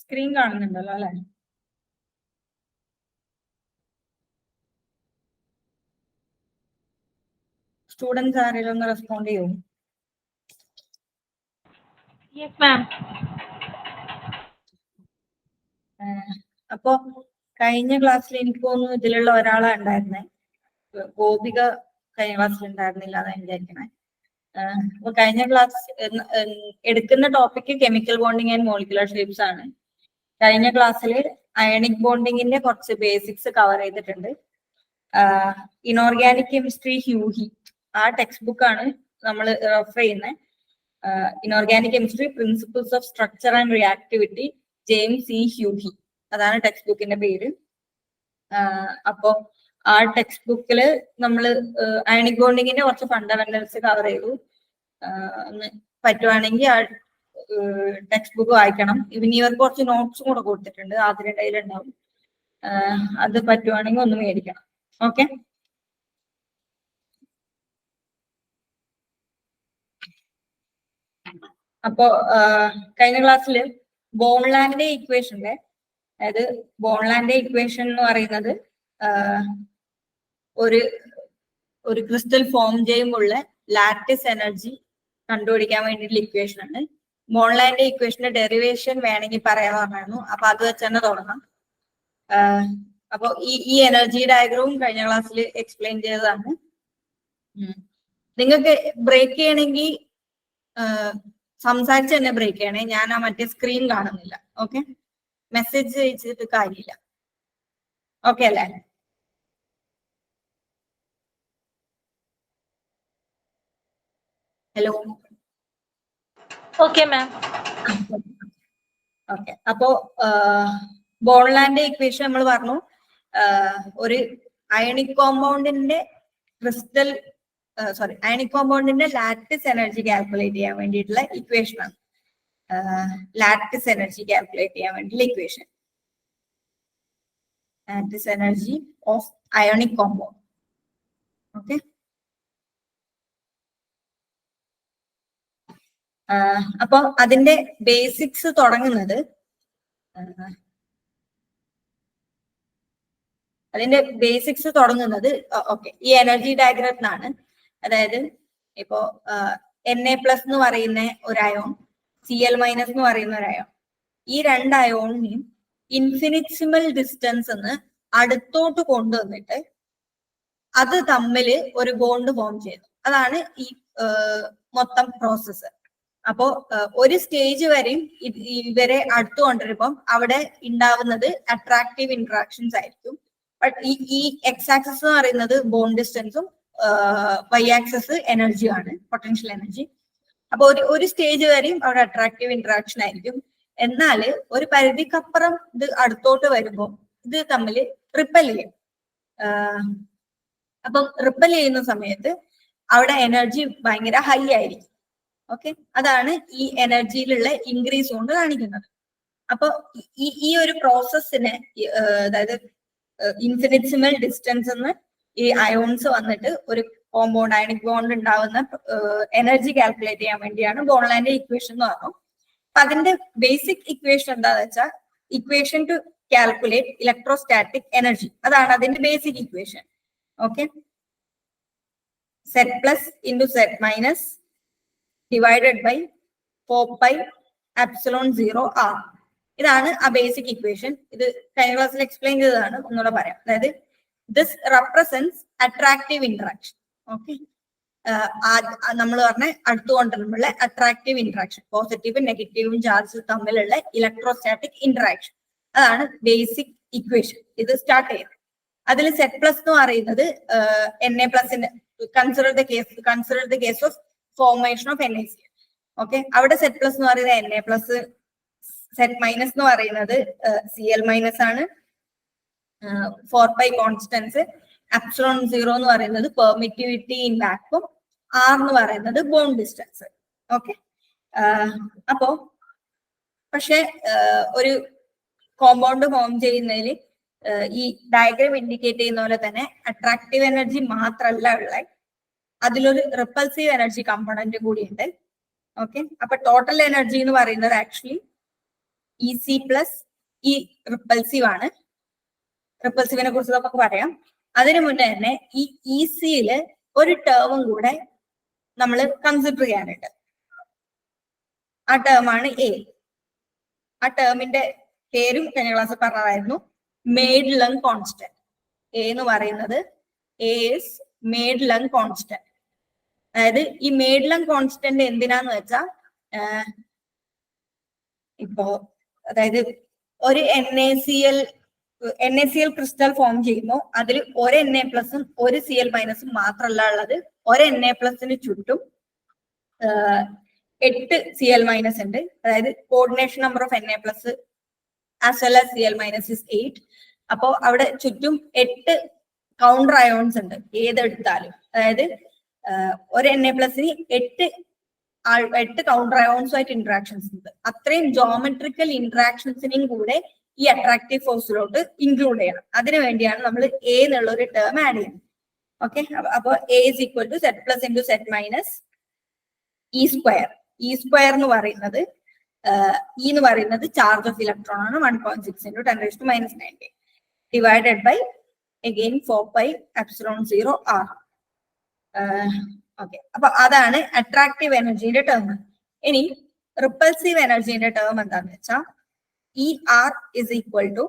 Screen കാണുന്നുണ്ടല്ലോ അല്ലെ? Students ആരെങ്കിലും ഒന്ന് റെസ്പോണ്ട് ചെയ്യൂ. Yes ma'am. അപ്പൊ കഴിഞ്ഞ ക്ലാസ്സിൽ എനിക്ക് തോന്നുന്നു ഇതിലുള്ള ഒരാളാ ഉണ്ടായിരുന്നേ, ഗോപിക കഴിഞ്ഞ ക്ലാസ്സിൽ ഉണ്ടായിരുന്നില്ല എന്നാ വിചാരിക്കണേ. അപ്പൊ കഴിഞ്ഞ ക്ലാസ് എടുക്കുന്ന topic chemical bonding and molecular shapes ആണ്. കഴിഞ്ഞ ക്ലാസ്സിൽ അയണിക് ബോണ്ടിങ്ങിന്റെ കുറച്ച് ബേസിക്സ് കവർ ചെയ്തിട്ടുണ്ട്. ഇനോർഗാനിക് കെമിസ്ട്രി ഹ്യൂഹി ആ ടെക്സ്റ്റ് ബുക്ക് ആണ് നമ്മൾ റെഫർ ചെയ്യുന്നത്. Inorganic chemistry principles of structure and reactivity, James E Huheey, അതാണ് ടെക്സ്റ്റ് ബുക്കിന്റെ പേര്. അപ്പോ ആ ടെക്സ്റ്റ് ബുക്കില് നമ്മൾ അയണിക് ബോണ്ടിങ്ങിന്റെ കുറച്ച് ഫണ്ടമെന്റൽസ് കവർ ചെയ്തു. ഒന്ന് പറ്റുവാണെങ്കിൽ ആ ടെക്സ്റ്റ് ബുക്ക് വായിക്കണം. ഇവന് ഇവർക്ക് കുറച്ച് നോട്ട്സും കൂടെ കൊടുത്തിട്ടുണ്ട്, അതിന്റെ കയ്യിലുണ്ടാവും. അത് പറ്റുവാണെങ്കിൽ ഒന്ന് മേടിക്കണം. ഓക്കെ, അപ്പോ കഴിഞ്ഞ ക്ലാസ്സിൽ ബോൺലാൻഡിന്റെ ഇക്വേഷന്റെ, അതായത് ബോൺലാൻഡിന്റെ ഇക്വേഷൻ എന്ന് പറയുന്നത് ഒരു ക്രിസ്റ്റൽ ഫോം ചെയ്യുമ്പോൾ ലാറ്റിസ് എനർജി കണ്ടുപിടിക്കാൻ വേണ്ടിയിട്ടുള്ള ഇക്വേഷൻ ആണ്. ബോൺലാൻഡിന്റെ ഇക്വേഷന്റെ ഡെറിവേഷൻ വേണമെങ്കിൽ പറയാൻ പറഞ്ഞായിരുന്നു, അപ്പൊ അത് വെച്ച് തന്നെ തുടങ്ങാം. അപ്പൊ ഈ എനർജി ഡയഗ്രവും കഴിഞ്ഞ ക്ലാസ്സിൽ എക്സ്പ്ലെയിൻ ചെയ്തതാണ്. നിങ്ങൾക്ക് ബ്രേക്ക് ചെയ്യണമെങ്കിൽ സംസാരിച്ച് തന്നെ ബ്രേക്ക് ചെയ്യണേ. ഞാൻ ആ മറ്റേ സ്ക്രീൻ കാണുന്നില്ല. ഓക്കെ, മെസ്സേജ് അയച്ചിട്ട് കാര്യമില്ല. ഓക്കെ അല്ലേ? ഹലോ. Okay ma'am. ഓക്കെ, അപ്പോ ബോൺലാൻഡിന്റെ ഇക്വേഷൻ നമ്മൾ പറഞ്ഞു, ഒരു അയണിക് കോമ്പൗണ്ടിന്റെ അയണിക് കോമ്പൗണ്ടിന്റെ ലാറ്റിസ് എനർജി കാൽക്കുലേറ്റ് ചെയ്യാൻ വേണ്ടിയിട്ടുള്ള ഇക്വേഷൻ ആണ്. ലാറ്റിസ് എനർജി കാൽക്കുലേറ്റ് ചെയ്യാൻ വേണ്ടിയിട്ടുള്ള equation, lattice energy of ionic compound. Okay, അപ്പൊ അതിന്റെ ബേസിക്സ് തുടങ്ങുന്നത് ഓക്കെ ഈ എനർജി ഡയഗ്രത്തിനാണ്. അതായത് ഇപ്പോ Na+ എന്ന് പറയുന്ന ഒരു അയോൺ, Cl- എന്ന് പറയുന്ന ഒരു അയോൺ, ഈ രണ്ട് അയോണിനെയും ഇൻഫിനിറ്റ്സിമൽ ഡിസ്റ്റൻസ് എന്ന് അടുത്തോട്ട് കൊണ്ടുവന്നിട്ട് അത് തമ്മിൽ ഒരു ബോണ്ട് ഫോം ചെയ്തു. അതാണ് ഈ മൊത്തം പ്രോസസ്സ്. അപ്പോ ഒരു സ്റ്റേജ് വരെയും ഇവരെ അടുത്ത് കൊണ്ടുവരുമ്പം അവിടെ ഉണ്ടാവുന്നത് അട്രാക്റ്റീവ് ഇന്ററാക്ഷൻസ് ആയിരിക്കും. ബട്ട് ഈ എക്സ് ആക്സസ് എന്ന് പറയുന്നത് ബോണ്ട് ഡിസ്റ്റൻസും വൈ ആക്സസ് എനർജിയാണ്, പൊട്ടൻഷ്യൽ എനർജി. അപ്പൊ ഒരു സ്റ്റേജ് വരെയും അവിടെ അട്രാക്റ്റീവ് ഇന്ററാക്ഷൻ ആയിരിക്കും. എന്നാൽ ഒരു പരിധിക്കപ്പുറം ഇത് അടുത്തോട്ട് വരുമ്പോൾ ഇത് തമ്മിൽ റിപ്പൽ ചെയ്യും. അപ്പം റിപ്പൽ ചെയ്യുന്ന സമയത്ത് അവിടെ എനർജി ഭയങ്കര ഹൈ ആയിരിക്കും. ഓക്കെ, അതാണ് ഈ എനർജിയിലുള്ള ഇൻക്രീസ് കൊണ്ട് കാണിക്കുന്നത്. അപ്പൊ ഈ ഒരു പ്രോസസ്സിന് അതായത് ഇൻഫിനിറ്റ്സിമൽ ഡിസ്റ്റൻസ് എന്ന് ഈ അയോൺസ് വന്നിട്ട് ഒരു കോമ്പൗണ്ട് അയണിക് ബോണ്ട് ഉണ്ടാവുന്ന എനർജി കാൽക്കുലേറ്റ് ചെയ്യാൻ വേണ്ടിയാണ് ബോൺലാൻഡിന്റെ ഇക്വേഷൻ എന്ന് പറഞ്ഞു. അപ്പൊ അതിന്റെ ബേസിക് ഇക്വേഷൻ എന്താന്ന് വെച്ചാൽ equation to calculate electrostatic energy, അതാണ് അതിന്റെ basic equation. Okay, Z+/Z- divided by 4πε0r, ഇതാണ് ആ ബേസിക് ഇക്വേഷൻ. ഇത് കഴിഞ്ഞ ക്ലാസ്സിൽ എക്സ്പ്ലെയിൻ ചെയ്തതാണ്, ഒന്നുകൂടെ പറയാം. അതായത് this represents attractive interaction. Okay, നമ്മൾ പറഞ്ഞ അടുത്തുകൊണ്ടിരുന്നുള്ള അട്രാക്റ്റീവ് ഇന്ററാക്ഷൻ, പോസിറ്റീവും നെഗറ്റീവും ചാർജ് തമ്മിലുള്ള ഇലക്ട്രോസ്റ്റാറ്റിക് ഇന്ററാക്ഷൻ, അതാണ് ബേസിക് ഇക്വേഷൻ. ഇത് സ്റ്റാർട്ട് ചെയ്തത് അതിൽ Z+ എന്ന് പറയുന്നത് Na+ന്റെ consider the case of formation of NaCl. Okay, അവിടെ Z+ എന്ന് പറയുന്നത് Na+, Z- എന്ന് പറയുന്നത് Cl- ആണ്. 4π കോൺസ്റ്റൻസ്, ε0 എന്ന് പറയുന്നത് പെർമിറ്റിവിറ്റി ഇൻ വാക്വം, R എന്ന് പറയുന്നത് ബോണ്ട് ഡിസ്റ്റൻസ്. ഓക്കെ, അപ്പോ പക്ഷെ ഒരു കോമ്പൗണ്ട് ഫോം ചെയ്യുന്നതിൽ ഈ ഡയഗ്രാം ഇൻഡിക്കേറ്റ് ചെയ്യുന്ന പോലെ തന്നെ അട്രാക്റ്റീവ് എനർജി മാത്രമല്ല ഉള്ള, അതിലൊരു റിപ്പൾസീവ് എനർജി കമ്പോണന്റ് കൂടി ഉണ്ട്. ഓക്കെ, അപ്പൊ ടോട്ടൽ എനർജി എന്ന് പറയുന്നത് ആക്ച്വലി ഇ സി പ്ലസ് ഈ റിപ്പൾസീവ് ആണ്. റിപ്പൾസീവിനെ കുറിച്ച് നമുക്ക് പറയാം. അതിനു മുന്നേ തന്നെ ഈ ഇ സിയില് ഒരു ടേമും കൂടെ നമ്മൾ കൺസിഡർ ചെയ്യാനുണ്ട്. ആ ടേമാണ് എ. ആ ടേമിന്റെ പേരും കഴിഞ്ഞ ക്ലാസ് പറഞ്ഞതായിരുന്നു, മെയ്ഡ് ലങ് കോൺസ്റ്റന്റ്. എ എന്ന് പറയുന്നത് മെയ്ഡ് ലങ് കോൺസ്റ്റന്റ്. അതായത് ഈ മെയ്ഡ് ലങ് കോൺസ്റ്റന്റ് എന്തിനാന്ന് വെച്ചാൽ ഇപ്പോ അതായത് ഒരു NaCl ക്രിസ്റ്റൽ ഫോം ചെയ്യുന്നു. അതിൽ ഒരു Na+ഉം ഒരു Cl- മൈനസും മാത്രമല്ല ഉള്ളത്. ഒരു Na+ന് ചുറ്റും 8 Cl- ഉണ്ട്. അതായത് coordination number of Na+ as well as Cl- is 8. അപ്പോ അവിടെ ചുറ്റും 8 കൗണ്ടർ അയോൺസ് ഉണ്ട് ഏതെടുത്താലും. അതായത് ഒരു Na+ന് 8 കൗണ്ടർ അയോൺസുമായിട്ട് ഇന്ററാക്ഷൻസ് ഉണ്ട്. അത്രയും ജോമെട്രിക്കൽ ഇന്ററാക്ഷൻസിനെയും കൂടെ ഈ അട്രാക്റ്റീവ് ഫോഴ്സിലോട്ട് ഇൻക്ലൂഡ് ചെയ്യണം. അതിനു വേണ്ടിയാണ് നമ്മൾ എ എന്നുള്ള ഒരു ടേം ആഡ് ചെയ്യുന്നത്. ഓക്കെ, അപ്പൊ A is equal to Z plus into Z minus E square. E square എന്ന് പറയുന്നത് E എന്ന് പറയുന്നത് ചാർജ് ഓഫ് ഇലക്ട്രോൺ ആണ്. 1.6 into 10⁻⁻⁹ divided by again 4πε0 R. Okay, അപ്പൊ അതാണ് അട്രാക്റ്റീവ് എനർജിയുടെ ടേം. ഇനി റിപ്പൾസീവ് എനർജിയുടെ ടേം എന്താന്ന് വെച്ചാൽ E R is equal to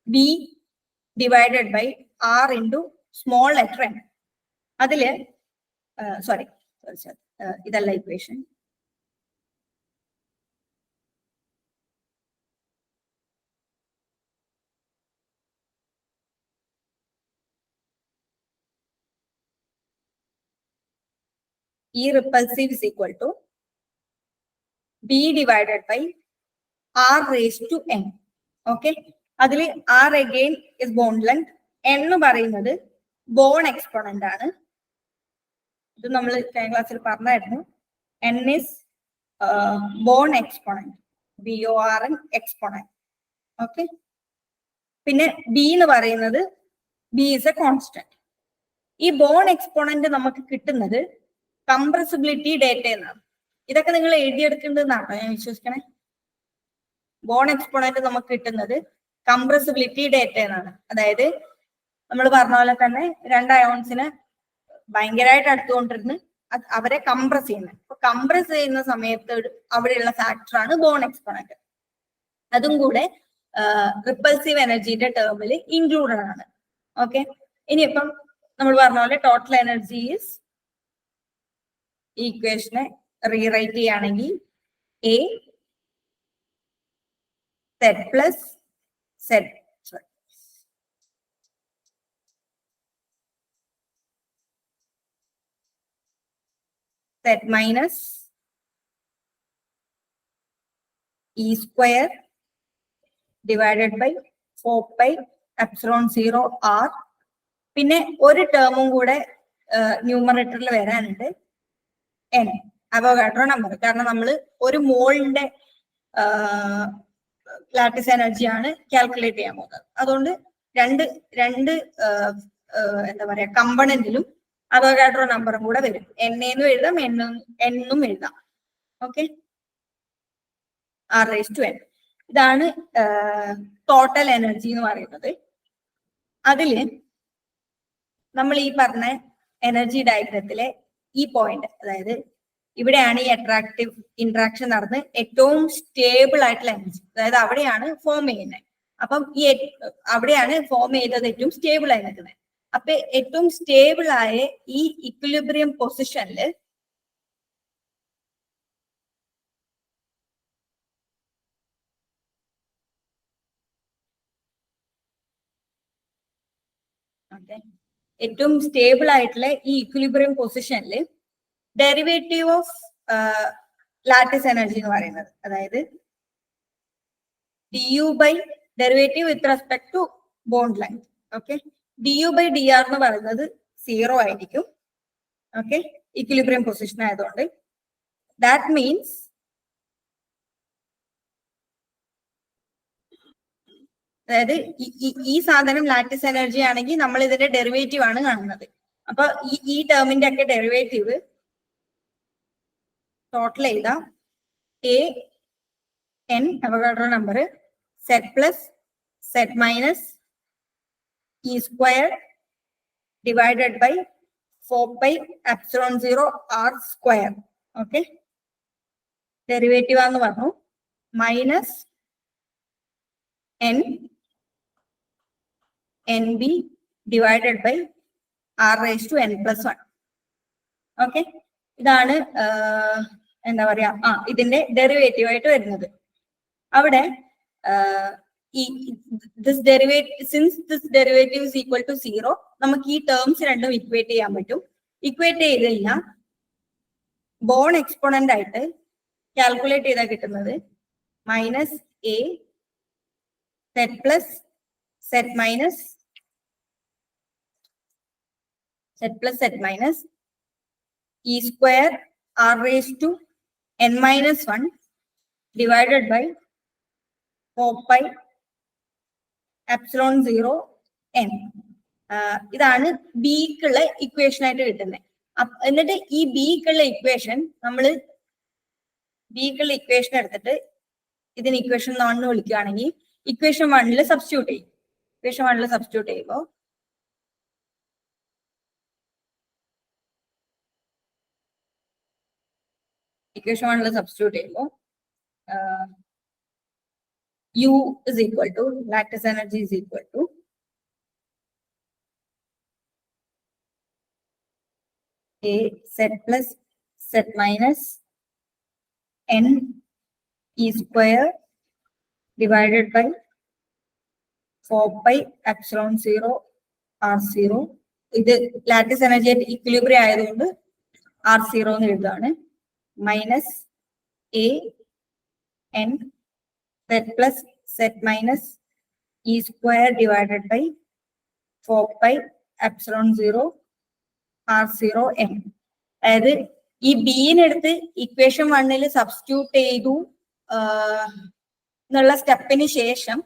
B divided by R into small letter N. അതില് സോറി ഇതല്ല equation. E repulsive is equal to B divided by R raised to N. Okay, അതിൽ R again is bond length, N എന്ന് പറയുന്നത് bone exponent ആണ്. ഇത് നമ്മൾ കഴിഞ്ഞ ക്ലാസ്സിൽ പറഞ്ഞായിരുന്നു. N is Born exponent, BORN exponent. Okay, പിന്നെ B എന്ന് പറയുന്നത് B is a constant. ഈ ബോൺ എക്സ്പോണന്റ് നമുക്ക് കിട്ടുന്നത് കംപ്രസിബിലിറ്റി ഡേറ്റ എന്നാണ്. ഇതൊക്കെ നിങ്ങൾ എഴുതിയെടുക്കേണ്ടതെന്നാണോ ഞാൻ വിശ്വസിക്കണേ. ബോൺ എക്സ്പോണന്റ് നമുക്ക് കിട്ടുന്നത് കംപ്രസിബിലിറ്റി ഡേറ്റ എന്നാണ്. അതായത് നമ്മൾ പറഞ്ഞ പോലെ തന്നെ 2 അയോൺസിന് ഭയങ്കരമായിട്ട് അടുത്തുകൊണ്ടിരുന്ന് അവരെ കംപ്രസ് ചെയ്യുന്നത്. അപ്പൊ കംപ്രസ് ചെയ്യുന്ന സമയത്ത് അവിടെയുള്ള ഫാക്ടറാണ് ബോൺ എക്സ്പോണന്റ്. അതും കൂടെ റിപ്പൾസീവ് എനർജിയുടെ ടേമിൽ ഇൻക്ലൂഡഡ് ആണ്. ഓക്കെ, ഇനിയിപ്പം നമ്മൾ പറഞ്ഞ പോലെ ടോട്ടൽ എനർജി ഈസ്, ഈ ഇക്വേഷനെ റീറൈറ്റ് ചെയ്യുകയാണെങ്കിൽ A Z plus Z minus E square divided by 4πε0 R. പിന്നെ ഒരു ടേമും കൂടെ ന്യൂമറേറ്ററിൽ വരാനുണ്ട്, N, അവോഗാഡ്രോ നമ്പർ. കാരണം നമ്മൾ ഒരു മോളിന്റെ ലാറ്റിസ് എനർജിയാണ് കാൽക്കുലേറ്റ് ചെയ്യാൻ പോകുന്നത്. അതുകൊണ്ട് രണ്ട് എന്താ പറയാ കമ്പണന്റിലും അവോഗാഡ്രോ നമ്പറും കൂടെ വരും. എന്നും എഴുതാം, എന്നും എഴുതാം. Okay, R⁻⁻N. ഇതാണ് ടോട്ടൽ എനർജി എന്ന് പറയുന്നത്. അതില് നമ്മൾ ഈ പറഞ്ഞ എനർജി ഡയഗ്രത്തിലെ ഈ പോയിന്റ്, അതായത് ഇവിടെയാണ് ഈ അട്രാക്റ്റീവ് ഇന്ററാക്ഷൻ നടന്ന് ഏറ്റവും സ്റ്റേബിൾ ആയിട്ടുള്ള എനർജി, അതായത് അവിടെയാണ് ഫോം ചെയ്യുന്നത്. അപ്പം ഈ അവിടെയാണ് ഫോം ചെയ്തത് ഏറ്റവും സ്റ്റേബിൾ ആയി നിൽക്കുന്നത്. അപ്പൊ ഏറ്റവും സ്റ്റേബിൾ ആയ ഈ ഇക്വിലിബ്രിയം പൊസിഷനില് ഏറ്റവും സ്റ്റേബിൾ ആയിട്ടുള്ള ഈ ഇക്വിലിബ്രിയം പൊസിഷനിൽ ഡെറിവേറ്റീവ് ഓഫ് ലാറ്റിസ് എനർജി എന്ന് പറയുന്നത്, അതായത് du by derivative with respect to bond length. Okay, du by dr എന്ന് പറയുന്നത് 0 ആയിരിക്കും. ഓക്കെ, ഇക്വിലിബ്രിയം പൊസിഷൻ ആയതുകൊണ്ട്. ദാറ്റ് മീൻസ് അതായത് ഈ സാധനം ലാറ്റിസ് എനർജി ആണെങ്കിൽ നമ്മൾ ഇതിന്റെ ഡെറിവേറ്റീവ് ആണ് കാണുന്നത്. അപ്പൊ ഈ ടേമിന്റെ ഒക്കെ ഡെറിവേറ്റീവ് ടോട്ടൽ ചെയ്താൽ A n Avogadro number z plus z minus e square divided by 4 pi epsilon 0 r square. Okay. Derivative ആണ് പറഞ്ഞു minus n nb divided by r raised to n plus 1. Okay. ഇതാണ് എന്താ പറയാ ഇതിന്റെ derivative ആയിട്ട് വരുന്നത്. അവിടെ since this derivative is equal to 0 നമുക്ക് ഈ ടേംസ് രണ്ടും ഇക്വേറ്റ് ചെയ്യാൻ പറ്റും. ഇക്വേറ്റ് ചെയ്ത് കഴിഞ്ഞാൽ ബോൺ എക്സ്പോണന്റ് ആയിട്ട് കാൽക്കുലേറ്റ് ചെയ്താൽ കിട്ടുന്നത് minus A set plus set minus e square r raised to n minus 1 divided by 4 pi epsilon 0 n. ഇതാണ് ബിക്കുള്ള ഇക്വേഷൻ ആയിട്ട് കിട്ടുന്നത്. എന്നിട്ട് ഈ ബിക്കുള്ള ഇക്വേഷൻ എടുത്തിട്ട് ഇതിന് ഇക്വേഷൻ 1 വിളിക്കുകയാണെങ്കിൽ ഇക്വേഷൻ 1 സബ്സ്റ്റിറ്റ്യൂട്ട് ചെയ്യും. ഇക്വേഷൻ 1 സബ്സ്റ്റിറ്റ്യൂട്ട് ചെയ്യുമ്പോൾ equation 1 substitute ചെയ്യുമ്പോൾ u is equal to lattice energy is equal to a z plus z minus n e square divided by 4 pi epsilon 0 r0. ഇത് ലാറ്റിസ് എനർജി ഇക്വിലിബ്രിയം ആയതുകൊണ്ട് r0 എന്ന് എഴുതാണ്. minus a n z plus z minus e square divided by 4 pi epsilon 0 r0 n. അതായത് ഈ ബിന്നെടുത്ത് equation 1 substitute ചെയ്തു എന്നുള്ള സ്റ്റെപ്പിന് ശേഷം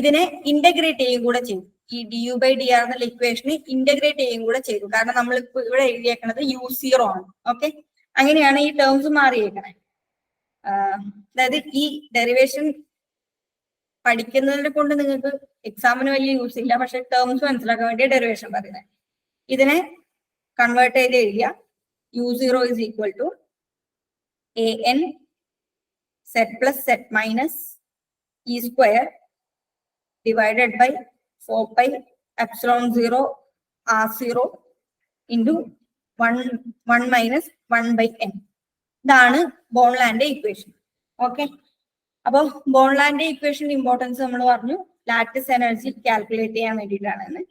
ഇതിനെ integrate ചെയ്യും കൂടെ ചെയ്തു. ഈ du by dr എന്നുള്ള ഇക്വേഷന് ഇന്റഗ്രേറ്റ് ചെയ്യും കൂടെ ചെയ്തു. കാരണം നമ്മൾ ഇവിടെ എഴുതിയേക്കുന്നത് u0 ആണ്. ഓക്കെ, അങ്ങനെയാണ് ഈ ടേംസ് മാറിയേക്കണേ. അതായത് ഈ ഡെറിവേഷൻ പഠിക്കുന്നതിനെ കൊണ്ട് നിങ്ങൾക്ക് എക്സാമിന് വലിയ യൂസ് ഇല്ല, പക്ഷെ ടേംസ് മനസ്സിലാക്കാൻ വേണ്ടി ഡെറിവേഷൻ പറയുന്നത്. ഇതിനെ കൺവേർട്ട് ചെയ്ത് എഴുതിയ u0 is equal to an z plus z minus e square divided by 4 pi epsilon 0 r0 into 1 minus 1 by n. ഇതാണ് ബോൺലാൻഡ് ഇക്വേഷൻ. ഓക്കെ, അപ്പൊ ബോൺലാൻഡ് ഇക്വേഷൻ ഇമ്പോർട്ടൻസ് നമ്മൾ പറഞ്ഞു ലാറ്റിസ് എനർജി കാൽക്കുലേറ്റ് ചെയ്യാൻ വേണ്ടിയിട്ടാണ്.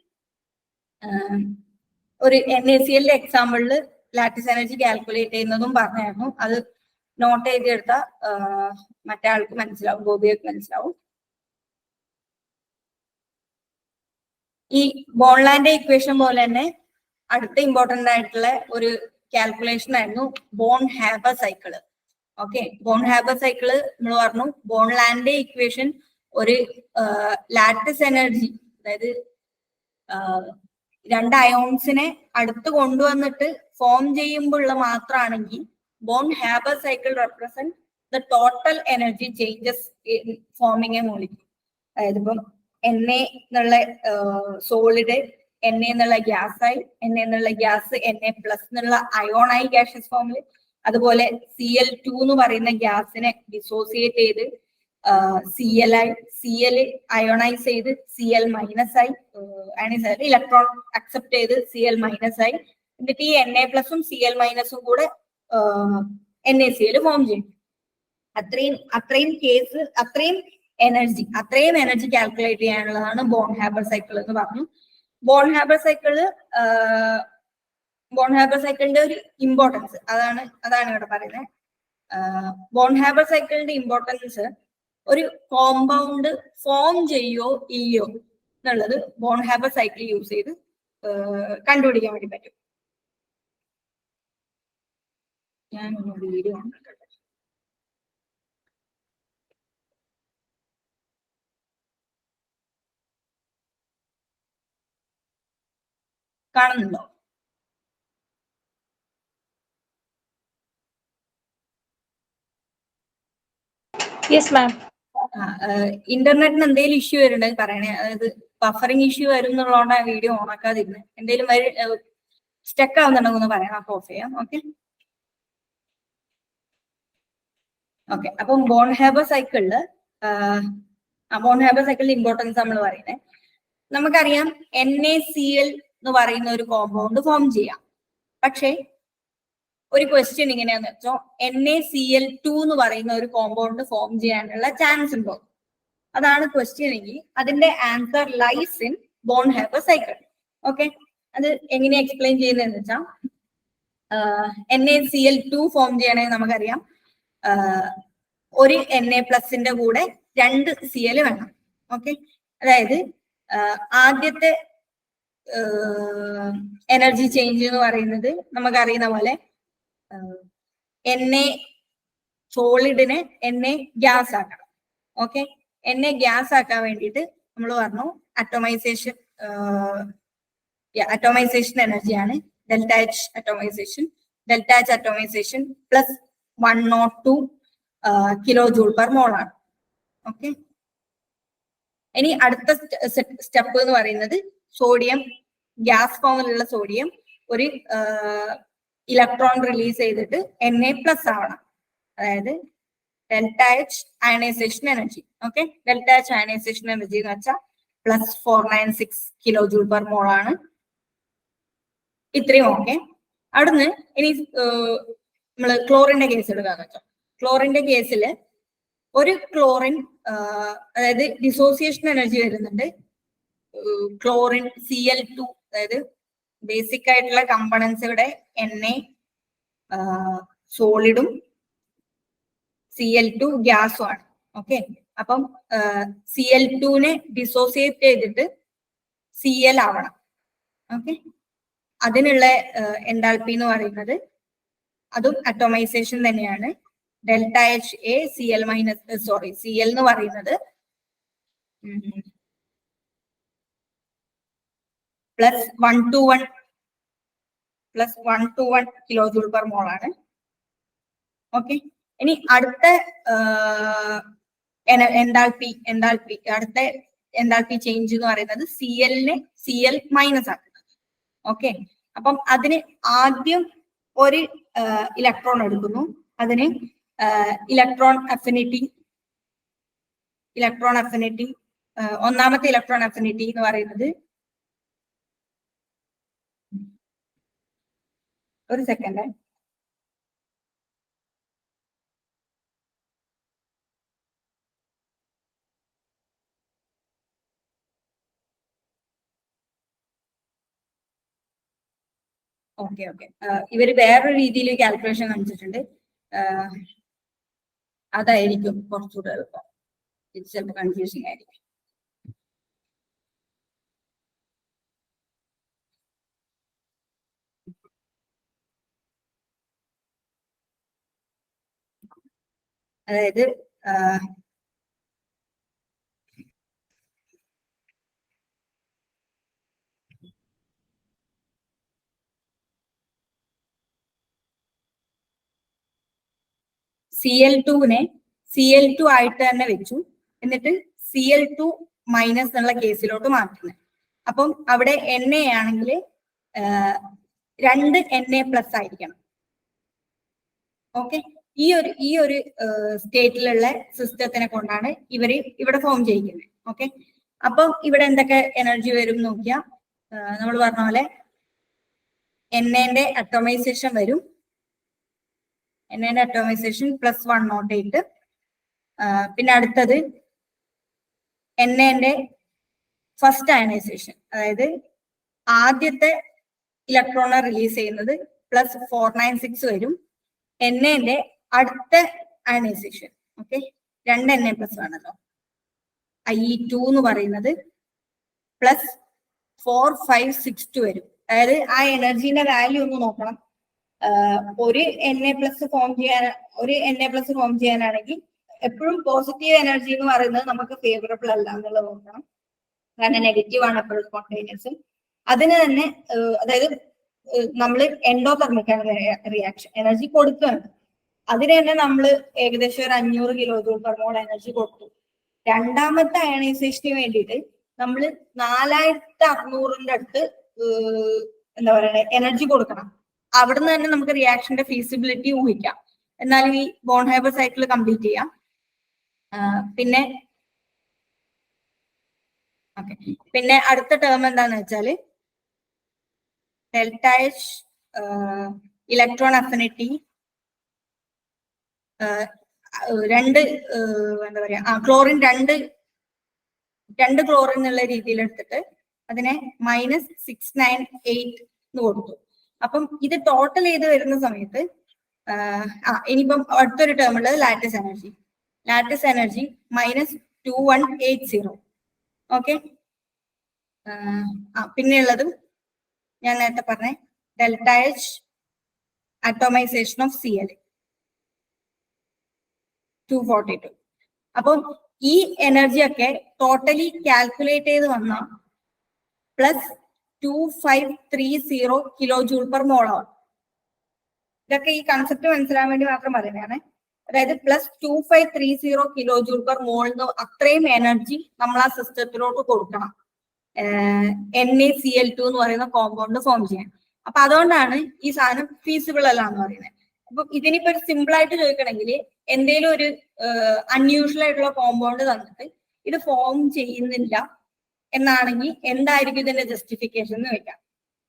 ഒരു NaCl എക്സാമ്പിളിൽ ലാറ്റിസ് എനർജി കാൽക്കുലേറ്റ് ചെയ്യുന്നതും പറഞ്ഞായിരുന്നു. അത് നോട്ട് ചെയ്തെടുത്ത മറ്റേ ആൾക്ക് മനസ്സിലാവും, ഗോപിയൊക്കെ മനസ്സിലാവും. ഈ ബോൺലാൻഡ് ഇക്വേഷൻ പോലെ തന്നെ അടുത്ത ഇമ്പോർട്ടന്റ് ആയിട്ടുള്ള ഒരു കാൽക്കുലേഷൻ ആയിരുന്നു Born Haber cycle. Okay, Born Haber cycle നമ്മൾ പറഞ്ഞു ബോൺലാൻഡ് ഇക്വേഷൻ ഒരു ലാറ്റിസ് എനർജി, അതായത് രണ്ട് അയോൺസിനെ അടുത്ത് കൊണ്ടുവന്നിട്ട് ഫോം ചെയ്യുമ്പോഴുള്ള മാത്രമാണെങ്കിൽ Born Haber cycle represent the total energy changes forming a molecule. അതായത് ഇപ്പം Na എന്നുള്ള സോളിഡ് Na എന്നുള്ള ഗ്യാസായി, Na എന്നുള്ള ഗ്യാസ് Na പ്ലസ് എന്നുള്ള അയോണായി ഗ്യാഷ്യസ് ഫോമിൽ, അതുപോലെ Cl2 എന്ന് പറയുന്ന ഗ്യാസിനെ ഡിസോസിയേറ്റ് ചെയ്ത് Cl ആയി, Cl അയോണൈസ് ചെയ്ത് Cl മൈനസ് ആയി, ഇലക്ട്രോൺ അക്സെപ്റ്റ് ചെയ്ത് Cl മൈനസ് ആയി, എന്നിട്ട് ഈ Na പ്ലസും Cl മൈനസും കൂടെ NaCl ഫോം ചെയ്യും. അത്രയും കേസ്, അത്രയും energy calculate ചെയ്യാനുള്ളതാണ് bone Haber cycle എന്ന് പറഞ്ഞു. ബോൺ ഹാബർ സൈക്കിളിന്റെ ഒരു ഇമ്പോർട്ടൻസ് അതാണ് ഇവിടെ പറയുന്നത്. ബോൺ ഹാബർ സൈക്കിളിന്റെ ഇമ്പോർട്ടൻസ് ഒരു കോമ്പൗണ്ട് ഫോം ചെയ്യോ ഇല്ലയോ എന്നുള്ളത് ബോൺ ഹാബർ സൈക്കിൾ യൂസ് ചെയ്ത് കണ്ടുപിടിക്കാൻ വേണ്ടി പറ്റും. ഞാൻ വീഡിയോ കാണുന്നുണ്ടോ? Yes, ma'am. ഇന്റർനെറ്റിന് എന്തെങ്കിലും ഇഷ്യൂ വരുന്നുണ്ടെങ്കിൽ പറയണേ. അതായത് ബഫറിംഗ് ഇഷ്യൂ വരും എന്നുള്ളതുകൊണ്ടാണ് വീഡിയോ ഓൺ ആക്കാതിരുന്നത്. എന്തെങ്കിലും സ്റ്റക്ക് ആവുന്നുണ്ടെങ്കിൽ ഒന്ന് പറയാം, അപ്പൊ ഓഫ് ചെയ്യാം. Okay okay. അപ്പം ബോൺ ഹേബർ സൈക്കിളില് ഇമ്പോർട്ടൻസ് നമ്മൾ പറയുന്നത്, നമുക്കറിയാം NaCl എന്ന് പറയുന്ന ഒരു കോമ്പൗണ്ട് ഫോം ചെയ്യാം. പക്ഷേ ഒരു ക്വസ്റ്റ്യൻ ഇങ്ങനെയാന്ന് വെച്ചോ, NaCl2 എന്ന് പറയുന്ന ഒരു കോമ്പൗണ്ട് ഫോം ചെയ്യാനുള്ള ചാൻസ് ഉണ്ടോ? അതാണ് ക്വസ്റ്റ്യൻ എങ്കിൽ അതിന്റെ answer lies in Born Haber cycle. Okay, അത് എങ്ങനെ എക്സ്പ്ലെയിൻ ചെയ്യുന്നതെന്ന് വെച്ചാൽ, NaCl2 ഫോം ചെയ്യണമെങ്കിൽ നമുക്കറിയാം ഒരു Na+ന്റെ കൂടെ 2 Cl വേണം. ഓക്കെ, അതായത് ആദ്യത്തെ എനർജി ചേഞ്ച് എന്ന് പറയുന്നത് നമുക്കറിയുന്ന പോലെ Na സോളിഡിനെ Na ഗ്യാസ് ആക്കണം. ഓക്കെ, Na ഗ്യാസ് ആക്കാൻ വേണ്ടിയിട്ട് നമ്മൾ പറഞ്ഞു അറ്റോമൈസേഷൻ എനർജിയാണ് ΔH atomisation. ΔH atomisation plus 102 kJ/mol ആണ്. ഓക്കെ, ഇനി അടുത്ത സ്റ്റെപ്പ് എന്ന് പറയുന്നത് സോഡിയം, ഗ്യാസ് ഫോമിലുള്ള സോഡിയം ഒരു ഇലക്ട്രോൺ റിലീസ് ചെയ്തിട്ട് Na+ ആവണം. അതായത് ΔH ionisation energy. Okay, ΔH ionisation energy എന്ന് വെച്ചാൽ പ്ലസ് 496 kJ/mol ആണ്. ഇത്രയും ഓക്കെ. അവിടുന്ന് ഇനി നമ്മള് ക്ലോറിന്റെ കേസ് എടുക്കാന്ന് വെച്ചോ. ക്ലോറിന്റെ കേസിൽ ഒരു ക്ലോറിൻ അതായത് ഡിസോസിയേഷൻ എനർജി വരുന്നുണ്ട്. ക്ലോറിൻ Cl2, അതായത് ബേസിക് ആയിട്ടുള്ള കമ്പണൻസുകളുടെ Na സോളിഡും Cl2 ഗ്യാസും ആണ്. ഓക്കെ, അപ്പം Cl2നെ ഡിസോസിയേറ്റ് ചെയ്തിട്ട് Cl ആവണം. ഓക്കെ, അതിനുള്ള എൻതാൽപ്പി എന്ന് പറയുന്നത് അതും അറ്റോമൈസേഷൻ തന്നെയാണ്. ΔHA Cl എന്ന് പറയുന്നത് പ്ലസ് 121 kJ/mol ആണ്. ഓക്കെ, ഇനി അടുത്ത അടുത്ത എൻതാൽപ്പി ചേഞ്ച് എന്ന് പറയുന്നത് Cl-നെ Cl- ആക്കുന്നത്. ഓക്കെ, അപ്പം അതിന് ആദ്യം ഒരു ഇലക്ട്രോൺ എടുക്കുന്നു. അതിന് ഇലക്ട്രോൺ അഫിനിറ്റി ഒന്നാമത്തെ ഇലക്ട്രോൺ അഫിനിറ്റി എന്ന് പറയുന്നത്, ഒരു സെക്കൻഡ്, ഓക്കെ ഓക്കെ, ഇവര് വേറൊരു രീതിയിൽ കാൽക്കുലേഷൻ കാണിച്ചിട്ടുണ്ട്. അതായിരിക്കും കുറച്ചുകൂടെ എളുപ്പം. ഇത് ചിലപ്പോൾ കൺഫ്യൂസിങ് ആയിരിക്കും. അതായത് Cl2നെ Cl2 ആയിട്ട് തന്നെ വെച്ചു. എന്നിട്ട് Cl2 മൈനസ് എന്നുള്ള കേസിലോട്ട് മാറ്റുന്നത്. അപ്പം അവിടെ Na ആണെങ്കിൽ 2 Na+ ആയിരിക്കണം. ഓക്കെ, ഈ ഒരു സ്റ്റേറ്റിലുള്ള സിസ്റ്റത്തിനെ കൊണ്ടാണ് ഇവര് ഇവിടെ ഫോം ചെയ്യിക്കുന്നത്. ഓക്കെ, അപ്പം ഇവിടെ എന്തൊക്കെ എനർജി വരും നോക്കിയാൽ നമ്മൾ പറഞ്ഞ പോലെ Na-ന്റെ അറ്റോമൈസേഷൻ വരും. Na-ന്റെ അറ്റോമൈസേഷൻ പ്ലസ് 108. പിന്നെ അടുത്തത് Na-ന്റെ ഫസ്റ്റ് അയണൈസേഷൻ, അതായത് ആദ്യത്തെ ഇലക്ട്രോണെ റിലീസ് ചെയ്യുന്നത് പ്ലസ് 496 വരും. Na-ന്റെ അടുത്ത അയണൈസേഷൻ, ഓക്കെ, 2 Na+ ആണല്ലോ, I2 എന്ന് പറയുന്നത് പ്ലസ് 4562 വരും. അതായത് ആ എനർജീന്റെ വാല്യൂ ഒന്ന് നോക്കണം. ഒരു Na+ ഫോം ചെയ്യാനാണെങ്കിൽ എപ്പോഴും പോസിറ്റീവ് എനർജി എന്ന് പറയുന്നത് നമുക്ക് ഫേവറബിൾ അല്ല എന്നുള്ളത് നോക്കണം. കാരണം നെഗറ്റീവ് ആണ് എപ്പോഴും സ്പോണ്ടേനിയസ്. അതിന് തന്നെ അതായത് നമ്മൾ എൻഡോതെർമിക് റിയാക്ഷൻ എനർജി കൊടുക്കുകയാണ്. അതിന് തന്നെ നമ്മൾ ഏകദേശം ഒരു 500 kJ/mol എനർജി കൊടുത്തു. രണ്ടാമത്തെ അയണൈസേഷന് വേണ്ടിയിട്ട് നമ്മൾ 4600 അടുത്ത് എന്താ പറയുക എനർജി കൊടുക്കണം. അവിടുന്ന് തന്നെ നമുക്ക് റിയാക്ഷന്റെ ഫീസിബിലിറ്റി ഊഹിക്കാം. എന്നാലും ഈ ബോൺഹൈബർ സൈക്കിൾ കംപ്ലീറ്റ് ചെയ്യാം. പിന്നെ അടുത്ത ടേം എന്താന്ന് വെച്ചാല് ഡെൽറ്റ എച്ച് ഇലക്ട്രോൺ അഫിനിറ്റി രണ്ട് എന്താ പറയാ ക്ലോറിൻ രണ്ട് ക്ലോറിൻ എന്നുള്ള രീതിയിൽ എടുത്തിട്ട് അതിനെ -698 എന്ന് കൊടുത്തു. അപ്പം ഇത് ടോട്ടൽ ചെയ്ത് വരുന്ന സമയത്ത് ഇനിയിപ്പം അടുത്തൊരു ടേം ഉള്ളത് ലാറ്റിസ് എനർജി -2180. ഓക്കെ, പിന്നെയുള്ളതും ഞാൻ നേരത്തെ പറഞ്ഞ delta H atomisation of Cl 242. അപ്പം ഈ എനർജി ഒക്കെ ടോട്ടലി കാൽക്കുലേറ്റ് ചെയ്ത് വന്ന +2530 കിലോ ജൂൾ പെർ മോൾ ആണ്. ഇതൊക്കെ ഈ കൺസെപ്റ്റ് മനസ്സിലാൻ വേണ്ടി മാത്രം പറയുന്നതാണ്. അതായത് +2530 കിലോ ജൂൾ പെർ മോൾ അത്രയും എനർജി നമ്മൾ ആ സിസ്റ്റത്തിലോട്ട് കൊടുക്കണം NaCl2 എന്ന് പറയുന്ന കോമ്പൗണ്ട് ഫോം ചെയ്യാൻ. അപ്പൊ അതുകൊണ്ടാണ് ഈ സാധനം ഫീസിബിൾ അല്ല എന്ന് പറയുന്നത്. അപ്പൊ ഇതിനിപ്പോ ഒരു സിമ്പിൾ ആയിട്ട് ചോദിക്കണമെങ്കിൽ എന്തെങ്കിലും ഒരു അൺയൂഷ്വൽ ആയിട്ടുള്ള കോമ്പൗണ്ട് തന്നിട്ട് ഇത് ഫോം ചെയ്യുന്നില്ല എന്നാണെങ്കിൽ എന്തായിരിക്കും ഇതിന്റെ ജസ്റ്റിഫിക്കേഷൻ എന്ന് വെക്കാം.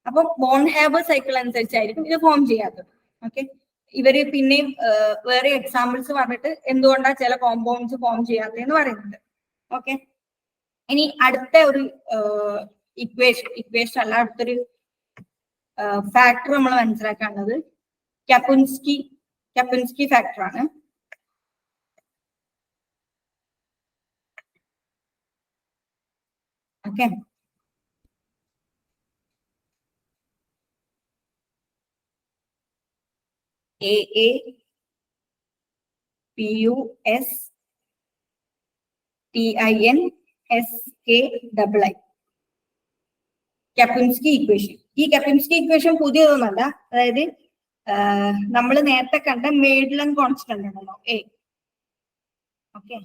അപ്പൊ ബോൺഹൈബർ സൈക്കിൾ അനുസരിച്ചായിരിക്കും ഇത് ഫോം ചെയ്യാത്തത്. ഓക്കെ, ഇവര് പിന്നെയും വേറെ എക്സാമ്പിൾസ് പറഞ്ഞിട്ട് എന്തുകൊണ്ടാണ് ചില കോമ്പൗണ്ട്സ് ഫോം ചെയ്യാത്തതെന്ന് പറയുന്നുണ്ട്. ഓക്കെ, ഇനി അടുത്ത ഒരു ഇക്വേഷൻ അല്ല, അടുത്തൊരു ഫാക്ടർ നമ്മൾ മനസ്സിലാക്കേണ്ടത് കപ്പുൻസ്കി ഫാക്ടർ ആണ്. Okay, AAPUSTINSKII Kapustinskii equation. ഈ കപ്പുൻസ്കി ഇക്വേഷൻ പുതിയതൊന്നല്ല. അതായത് നമ്മൾ നേരത്തെ കണ്ട മേഡ്ലൻ കോൺസ്റ്റന്റ് ഉണ്ടല്ലോ A. ഓക്കെ,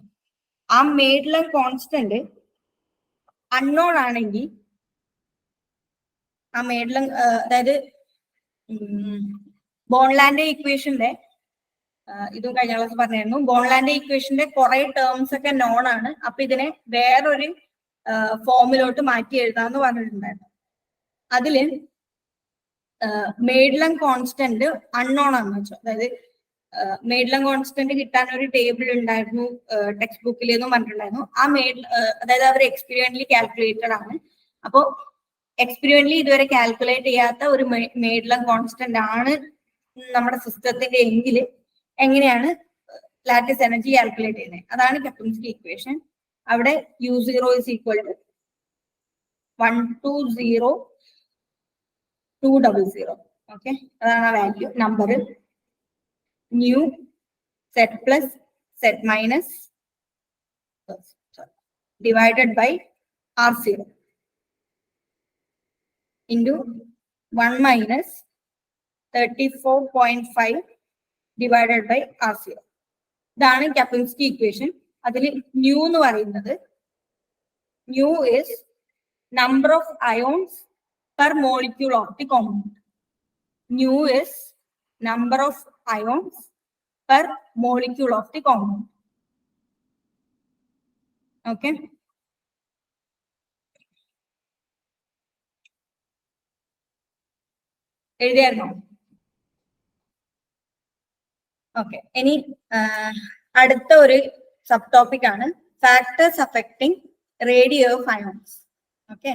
ആ മേഡ്ലൻ കോൺസ്റ്റന്റ് അൺനോൺ ആണെങ്കിൽ ആ മേഡ്ലൻ അതായത് ബോൺലാൻഡ് ഇക്വേഷന്റെ ഇതും കഴിഞ്ഞ ക്ലാസ് പറഞ്ഞായിരുന്നു. ബോൺലാൻഡ് ഇക്വേഷന്റെ കുറെ ടേംസ് ഒക്കെ നോൺ ആണ്. അപ്പൊ ഇതിനെ വേറൊരു ഫോമിലോട്ട് മാറ്റി എഴുതാന്ന് പറഞ്ഞിട്ടുണ്ടായിരുന്നു. അതില് മേഡ്ലൻ കോൺസ്റ്റന്റ് അൺനോൺ ആണെന്ന് വെച്ചു. അതായത് മേഡ്ലൻ കോൺസ്റ്റന്റ് കിട്ടാൻ ഒരു ടേബിൾ ഉണ്ടായിരുന്നു ടെക്സ്റ്റ് ബുക്കിൽ എന്ന് പറഞ്ഞിട്ടുണ്ടായിരുന്നു. ആ അതായത് അവർ എക്സ്പെരിമെന്റലി കാൽക്കുലേറ്റഡ് ആണ്. അപ്പോ എക്സ്പെരിമെന്റലി ഇതുവരെ കാൽക്കുലേറ്റ് ചെയ്യാത്ത ഒരു മേഡ്ലൻ കോൺസ്റ്റന്റ് ആണ് നമ്മുടെ സിസ്റ്റത്തിന്റെ എങ്കിൽ എങ്ങനെയാണ് ലാറ്റിസ് എനർജി കാൽക്കുലേറ്റ് ചെയ്യുന്നത്? അതാണ് കപ്പുൻസ്കി ഇക്വേഷൻ. അവിടെ U0 = 120,200. ഓക്കെ, അതാണ് ആ value. Number new set plus set minus divided by R0 into 1 - 34.5 divided by R0. ഇതാണ് കപ്പുൻസ്കി ഇക്വേഷൻ. അതിൽ ന്യൂ എന്ന് പറയുന്നത് nu is number of ions per molecule of the compound. Nu is number of ions per molecule of the compound. Okay, എഴുതിയായിരുന്നോ? Okay, ഇനി അടുത്ത ഒരു sub topic ആണ് factors affecting radio of ions. Okay,